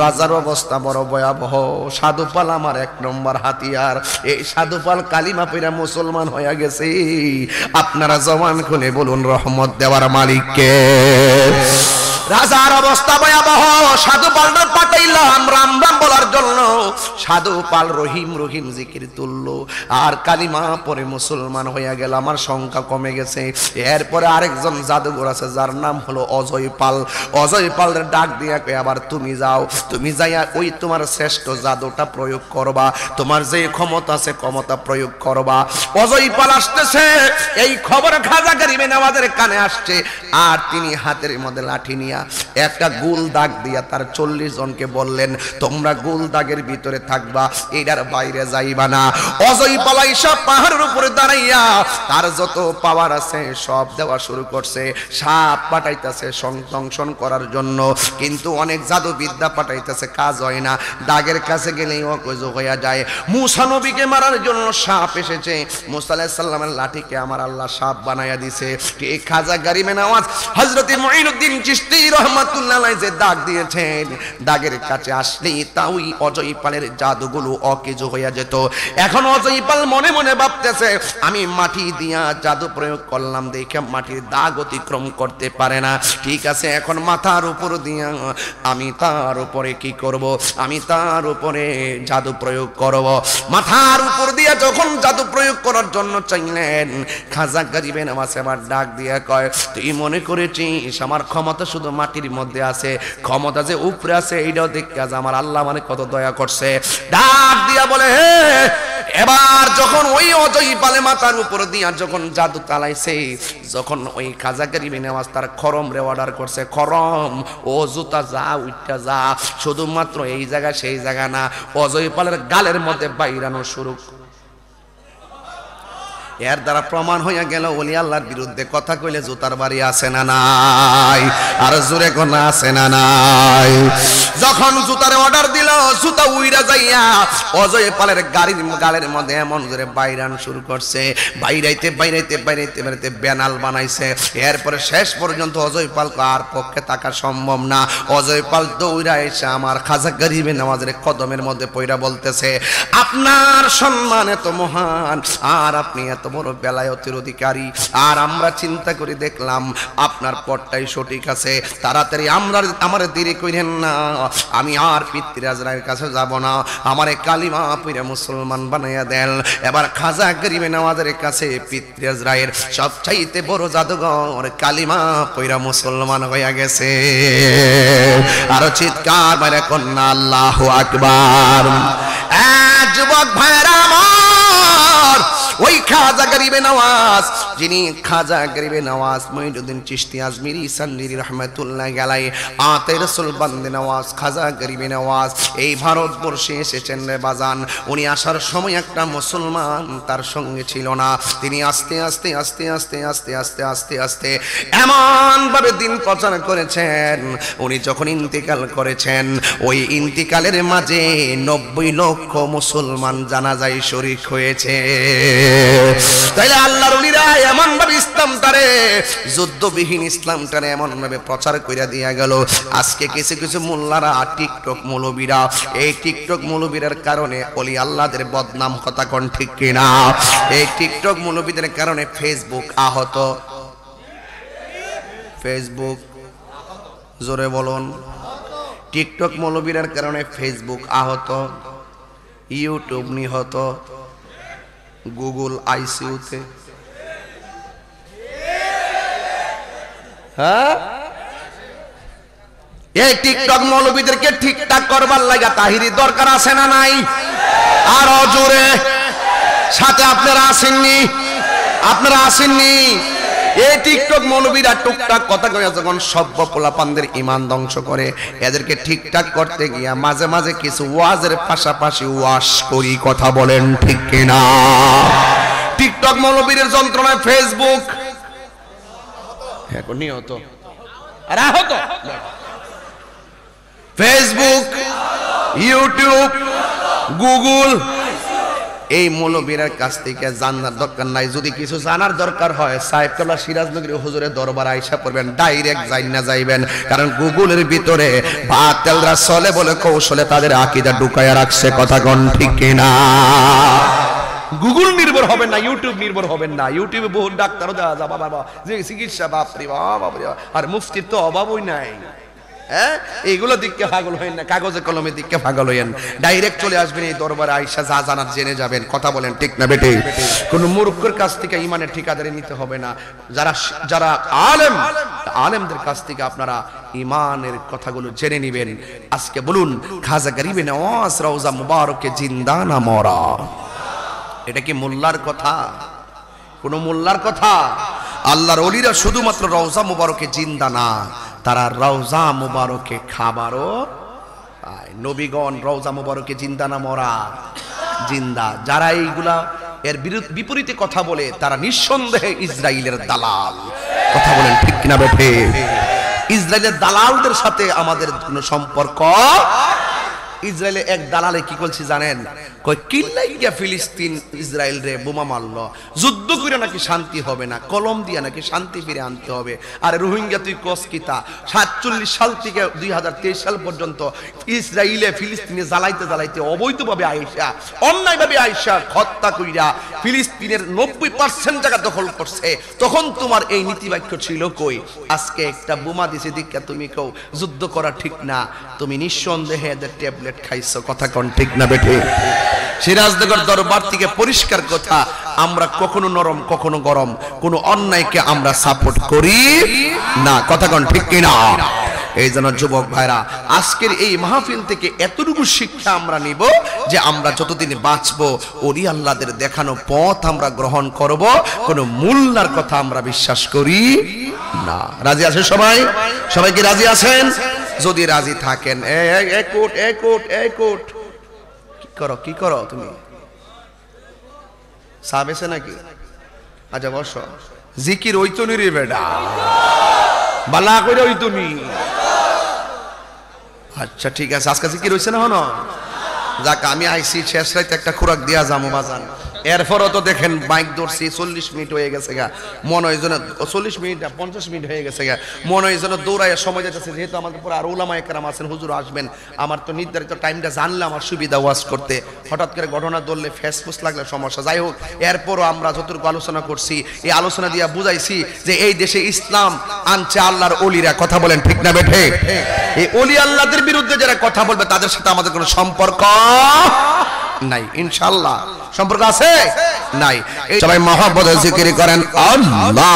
রাজার অবস্থা বড় ভয়াবহ। সাধুপাল আমার 1 নম্বর হাতিয়ার। এই সাধুপাল কালিমা পড়া মুসলমান হয়ে গেছে। আপনারা জবান খুলে বলুন রহমত দেওয়ার মালিককে। রাজার অবস্থা ভয়াবহ। সাধুপালটা পাঠাইলাম রাম রাম বলার জন্য। সাধুপাল রহিম রহিম জিকির তুলল আর কালিমা পরে মুসলমান হয়ে গেল। আমার সংখ্যা কমে গেছে। এরপরে আরেকজন জাদুঘর আছে যার নাম হলো অজয় পাল। অজয় পালের ডাক দিয়া কই আবার তুমি যাও, তুমি যাইয়া ওই তোমার শ্রেষ্ঠ জাদুটা প্রয়োগ করবা, তোমার যে ক্ষমতা আছে ক্ষমতা প্রয়োগ করবা। অজয় পাল আসতেছে, এই খবর খাজা গরিবে নওয়াজের কানে আসছে। আর তিনি হাতের মধ্যে লাঠি নিয়ে একটা গোল দাগ দিয়া তার 40 জনকে বললেন, তোমরা গোল দাগের ভিতরে থাকবা, এটার বাইরে যাইবা না। অজয় পালাই সব পাহাড়ের উপরে দাঁড়াইয়া তার যত পাওয়ার আছে সব দেওয়া শুরু করছে। সাপ পাঠাইতেছে সংদংশন করার জন্য, কিন্তু অনেক জাদু বিদ্যা পাঠাইতেছে, কাজ হয় না। দাগের কাছে গেলেই অকেজ হয়ে যায়। মুসা নবীকে মারার জন্য সাপ এসেছে, মুসা আলাইহিস সালামের লাঠিকে আমার আল্লাহ সাপ বানাইয়া দিছে। ঠিক খাজা গরিবে নওয়াজ হযরত মুঈনুদ্দিন চিশতি রহমাতুল্লাহ আলাইহি যে দাগ দিয়েছেন, দাগের কাছে আসলেই তাই অজয় পালের জাদুগুলো অকেজ হইয়া যেত। এখন অজয় পাল মনে মনে ভাবতেছে, আমি মাটি দিয়া জাদু প্রয়োগ করলাম দেখে মাটির দাগ অতিক্রম করতে পারে না। ঠিক আছে, এখন মাথার উপর দিয়া আমি তার উপরে কি করব? আমি তার উপরে জাদু প্রয়োগ করব। মাথার উপর দিয়া যখন জাদু প্রয়োগ করার জন্য চাইলেন, খাজা গরিবে নওয়াজ এবার ডাক দিয়া কয়, তুই মনে করেছিস আমার ক্ষমতা শুধু মাটির মধ্যে আছে? ক্ষমতা যে উপরে আছে এইটাও দেখে আজ আমার আল্লাহ মানে কত দয়া করছে। ডাক দিয়া বলে, হে এবার যখন ওই অজয় পালে মাথার উপর দিয়া যখন জাদু চালাইছে, যখন ওই খাজা গরিবে নওয়াজ তার খরম রে অর্ডার করছে, খরম ও জুতা যা উইটা যা, শুধুমাত্র এই জায়গা সেই জায়গা না, অজয় পালের গালের মধ্যে বাইরানো শুরু। এর দ্বারা প্রমাণ হইয়া গেল ওলি আল্লাহর বিরুদ্ধে কথা কইলে জুতার বাড়ি আছে না নাই? আর জোরে কোন আছে না নাই? যখন জুতার অর্ডার দিল, জুতা উইরা যাইয়া অজয় পালের গালের মধ্যে এমন জোরে বাইরান শুরু করছে। বাইরাইতে বাইরাইতে বাইরাইতে বাইরাইতে বেনাল বানাইছে। এরপরে শেষ পর্যন্ত অজয় পাল আর পক্ষে থাকা সম্ভব না। অজয় পাল দৌড়া এসে আমার খাজা গরিবে নওয়াজের কদমের মধ্যে পইরা বলতেছে, আপনার সম্মান এত মহান, আর আপনি এত বড় বেলায়েতের অধিকারী, আর আমরা চিন্তা করে দেখলাম আপনার পথটাই সঠিক আছে। তাড়াতাড়ি আমার দেরি করেন না, আমি আর পিতৃরাজের কাছে যাব না, আমারে কালিমা পড়ে মুসলমান বানাইয়া দেন। এবার খাজা গরিবে নওয়াজের কাছে পিতৃরাজের সবচাইতে বড় জাদুঘর কালিমা পড়ে মুসলমান হইয়া গেছে। আর চিৎকার মেরে কন্যা আল্লাহু আকবার। যুবক ভাইরা আমার, ওই খাজা গরিবে নওয়াজ, যিনি খাজা গরিবে নওয়াজ মুঈনুদ্দিন চিশতি আজমিরি সান্নিরি রহমাতুল্লাহ আলাইহি, আতে রাসূল বান্দে নওয়াজ খাজা গরিবে নওয়াজ এই ভারতবর্ষে এসেছেন রে বাজান। উনি আসার সময় একটা মুসলমান তার সঙ্গে ছিল না। তিনি আস্তে আস্তে আস্তে আস্তে আস্তে আস্তে আস্তে আস্তে এমন ভাবে দিন প্রচার করেছেন, উনি যখন ইন্তিকাল করেছেন, ওই ইন্তিকালের মাঝে 90 লক্ষ মুসলমান জানাজায় শরীক হয়েছে। তাইলে আল্লাহর ওলিরা এমন ভাবে ইসলামটারে, যুদ্ধবিহীন ইসলামটারে এমন ভাবে প্রচার কইরা দিয়া গেল। আজকে কিছু কিছু মোল্লারা, টিকটক মৌলবীরা, এই টিকটক মৌলবীদের কারণে ওলি আল্লাহদের বদনাম কথা কোন ঠিক কিনা? এই টিকটক মৌলবীদের কারণে ফেসবুক আহত। ফেসবুক জোরে বলুন। টিকটক মৌলবীদের কারণে ফেসবুক আহত, ইউটিউব নিহত, গুগল আইসিইউতে। হ্যাঁ, এই টিকটক মৌলবীদেরকে ঠিকঠাক করবার লাগা তাহিরি দরকার আছে না নাই? আরো জোরে সাথে আপনারা আসেননি, আপনারা আসেননি। এই টিকটক মৌলবীরা টুকটাক কথা কয়ে যখন সভ্য পোলাপানদের ঈমান ধ্বংস করে, এদেরকে ঠিকঠাক করতে গিয়া মাঝে মাঝে কিছু ওয়াজের পাশাপাশি ওয়াশ করি। কথা বলেন ঠিক কিনা? টিকটক মৌলবীদের যন্ত্রণায় ফেসবুক এখন নিহত আর আহত, ফেসবুক, ইউটিউব, গুগল, এই মৌলবীর কাছ থেকে জানার দরকার নাই। যদি কিছু জানার দরকার হয় সাহেবতলা সিরাজনগরী হুজুরের দরবার আইসা পড়বেন, ডাইরেক্ট যাইনা যাইবেন। কারণ গুগলের ভিতরে বাতিলরা চলে বলে কৌশলে তাদের আকীদা ঢুকায়া রাখছে। কথা কোন ঠিক কিনা? গুগল নির্ভর হবেন না, ইউটিউব নির্ভর হবেন না। ইউটিউবে বহু ডাক্তারও দেওয়া যা বাবা যে চিকিৎসা বাপরে বাবা, আর মুফতির তো অভাবই নাই। হ্যাঁ, এইগুলো দিককে পাগল হইেন না, কাগজে কলমে দিককে পাগল হইেন। ডাইরেক্ট চলে আসবেন এই দরবারে আইসা যা জানার জেনে যাবেন। কথা বলেন ঠিক না বেটে? কোন মূর্খের কাছ থেকে ইমানের ঠিকাদারি নিতে হবে না। যারা আলেম, আলেমদের কাছ থেকে আপনারা ইমানের কথাগুলো জেনে নেবেন। আজকে বলুন, খাজা গরিবে নওয়াজ রওজা মুবারকে জিন্দা না মরা, এটা কি মোল্লার কথা? কোন মোল্লার কথা? আল্লাহর ওলিরা শুধুমাত্র রওজা মুবারকে জিন্দা না, তারা রওজা মুবারকে খাবারও পায়। নবীগণ রওজা মুবারকে জিন্দা না মরা? জিন্দা। যারা এইগুলা এর বিপরীতে কথা বলে তারা নিঃসন্দেহে ইসরাইলের দালাল। কথা বলেন ঠিক কিনা বেঠে? ইসরাইলের দালালদের সাথে আমাদের কোনো সম্পর্ক। ইসরায়েলে এক দালালে কি করছে জানেন? কই কিল্লাইয়া ফিলিস্তিন ইসরায়েল রে বোমা মারলো, যুদ্ধ করে নাকি শান্তি হবে না, কলম দিয়া নাকি শান্তি ফিরে আনতে হবে। আর রোহিঙ্গা তুই কস কিতা? 47 সাল থেকে 2023 সাল পর্যন্ত ইসরায়েলে ফিলিস্তিনে জ্বালাইতে জ্বালাইতে অবৈধভাবে আইসা, অন্যায়ভাবে আইসা হত্যা কইরা ফিলিস্তিনের 90% জায়গা দখল করছে। তখন তোমার এই নীতিবাক্য ছিল কই? আজকে একটা বোমা দিছে দীক্ষা তুমি কও যুদ্ধ করা ঠিক না, তুমি নিঃসন্দেহে এদের ট্যাবলেট খাইছো। কথা কোন ঠিক না বেঠে? সিরাজনগর দরবার থেকে পরিষ্কার কথা, আমরা কখনো নরম কখনো গরম, কোন অন্যায়কে আমরা সাপোর্ট করি না। কথা কোন ঠিক কিনা? এই জন্য যুবক ভাইরা, আজকের এই মাহফিল থেকে এতটুকু শিক্ষা আমরা নিব যে আমরা যতদিন বাঁচবো ওলি আল্লাহদের দেখানো পথ আমরা গ্রহণ করব, কোন মোল্লার কথা আমরা বিশ্বাস করি না। রাজি আছেন সবাই? সবাই কি রাজি আছেন? যদি রাজি থাকেন কি করো তুমি? সাবেছে নাকি? আচ্ছা বসো। জিকির ওই তো রে বেটা, বালা করে ওই তুমি। আচ্ছা ঠিক আছে, আজকে জিকির হইছে না? হনো যাক, আমি আইসি শেষ রাইতে একটা খোরাক দিয়া যাবো বাজান। এরপরও তো দেখেন বাইক ধরছি 40 মিনিট হয়ে গেছে গা, মনে হয় যেন 40 মিনিট 50 মিনিট হয়ে গেছে গা, মনে হয় যেন দৌড়াইয়া সময় যাচ্ছে। যেহেতু আমাদের পরে আর ওলামা একরাম আছেন, হুজুর আসবেন, আমার তো নির্ধারিত টাইমটা জানলে আমার সুবিধা ওয়াজ করতে। হঠাৎ করে ঘটনা ধরলে ফেসফুস লাগলে সমস্যা। যাই হোক, এরপরও আমরা যতটুকু আলোচনা করছি, এই আলোচনা দিয়া বুঝাইছি যে এই দেশে ইসলাম আনছে আল্লাহর ওলিরা। কথা বলেন ঠিক না বেঠে? এই ওলি আল্লাহদের বিরুদ্ধে যারা কথা বলবে তাদের সাথে আমাদের কোনো সম্পর্ক নাই। ইনশাআল্লাহ সম্পর্ক আছে নাই? সবাই মহব্বতে জিকির করেন আল্লাহ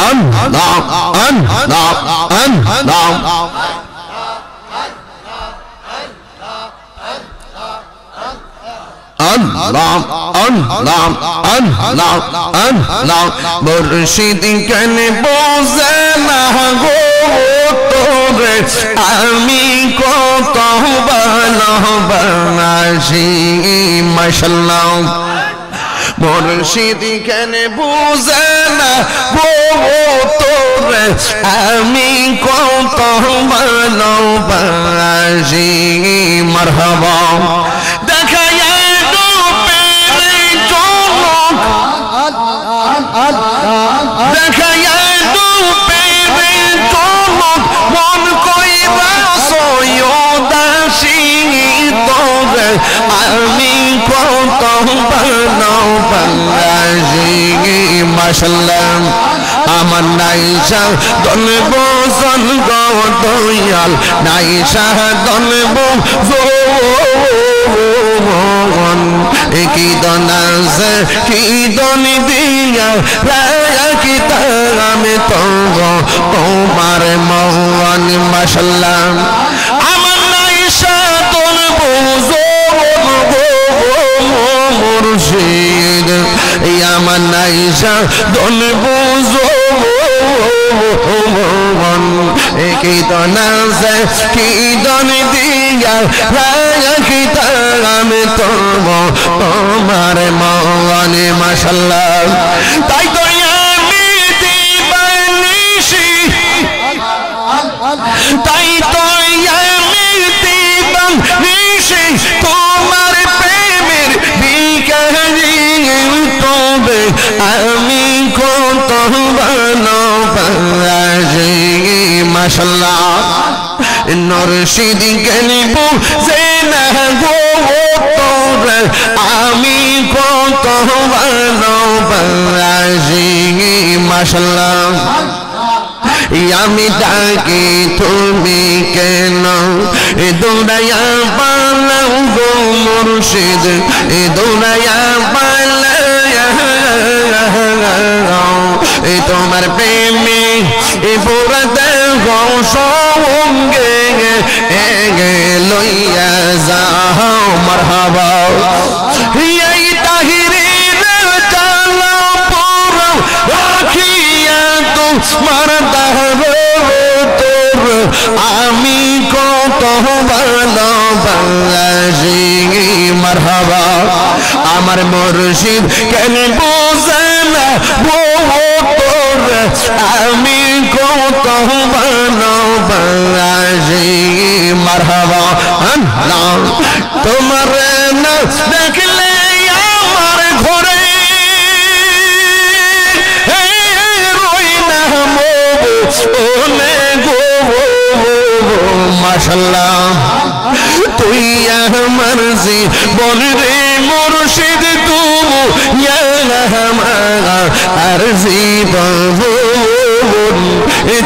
আল্লাহ আল্লাহ আল্লাহ। আল্লাহ আল্লাহ আল্লাহ আল্লাহ। মুর্শিদ কেন বোঝে না গো তোরে, আমি কত ভালোবাসি। মাশাআল্লাহ। মুর্শিদ কেন বোঝে না গো তোরে, আমি কত ভালোবাসি। মারহাবা। দেখা আমি কত ভালোবাসি। মাশাআল্লাহ। আমার নাইসা দলব দয়াল, নাইসা দলব কি দন আছে কি দন দিয়া কি আমি তো তোমার মন। মাশাআল্লাহ। আমার নাইসা দলব মুর্শিদ আমার নাইসা দন বুঝো কি দন আছে কি দন দিয়া কি আমি তব তোমার মনে মাশাল্লাহ তাই তো আমি দিবানিশি তাই তো আমি দিবানিশি তোমার প্রেমের ভিখারি তবে আমি কত ভালোবাসি মাশাল্লাহ নরশিদ গেলিব যে না গো তোর আমি কত ভালোবাসি মাশাল্লাহ আমি ডাকি তুমি কেন দৌড়াইয়া পালাও গো মুর্শিদ দৌড়াইয়া পালাও তোমার প্রেমে পুরা দেহ সঙ্গে লইয়া যাও মারহাবা এই তাহিরের চালা পুরা রাখিয়া তোমার তোর আমি কত ভালোবাসি মারহাবা আমার মুর্শিদ কেন বোঝে না তোর আমি কত ভালোবাসি মারহাবা তোমার না দেখলে আমার ঘরে মাশাল্লাহ তুই আমার জীবন রে মুর্শিদ তুমি আর জীবন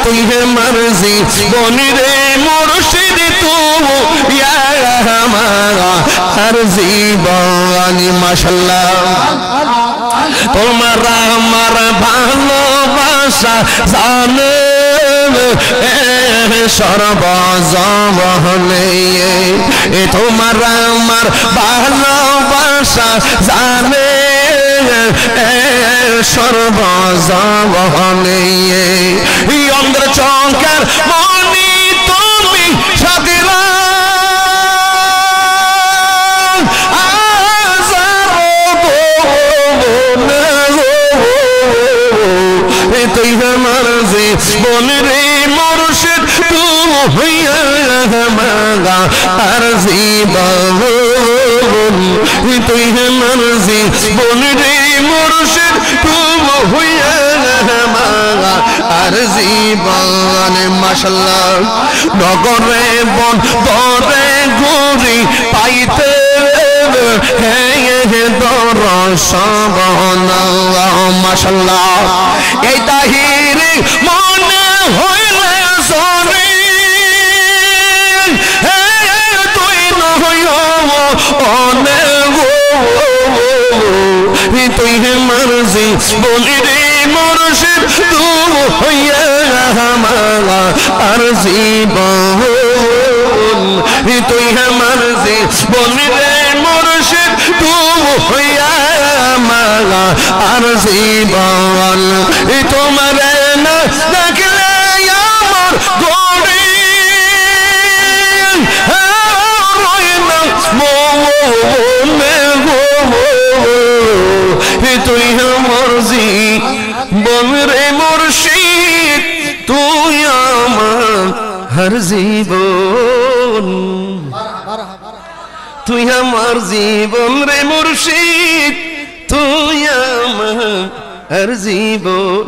তুই আমার জীবন রে মুর্শিদ তুমি আর জীবন মাশাল্লাহ তোমার আমার ভালোবাসা জানে সর্বজবনে তোমার আমার ভালোবাসা জানে সর্বজবনে অন্ধ চঙ্কার মনি তুমি সাদিরা তুই আমার জীবন রে মুর্শিদ তুমি হইয়া মাগা আর জীবন তুই আমার জীবন রে মুর্শিদ তুমি হইয়া মাগা আর জীবন মাশাল্লাহ নগরে বন দরে ঘুরি পাইতে মাশাল্লাহ এই তাহির মনে হইলে সরে তুই নয় তুই মর্জি বলি রে মুর্শিদ তুমি হইয়া মালা আর জীবন তুই মর্জি বলি রে মুর্শিদ তুমি হইয়া মালা আর জীবন তোমার না দেখলে আমার গড়ে তুই মর্জি বল রে মুর্শিদ তুই আমার হর জীবন তুই আমার জীবন রে মুর্শিদ তুই আমার হর জীবন।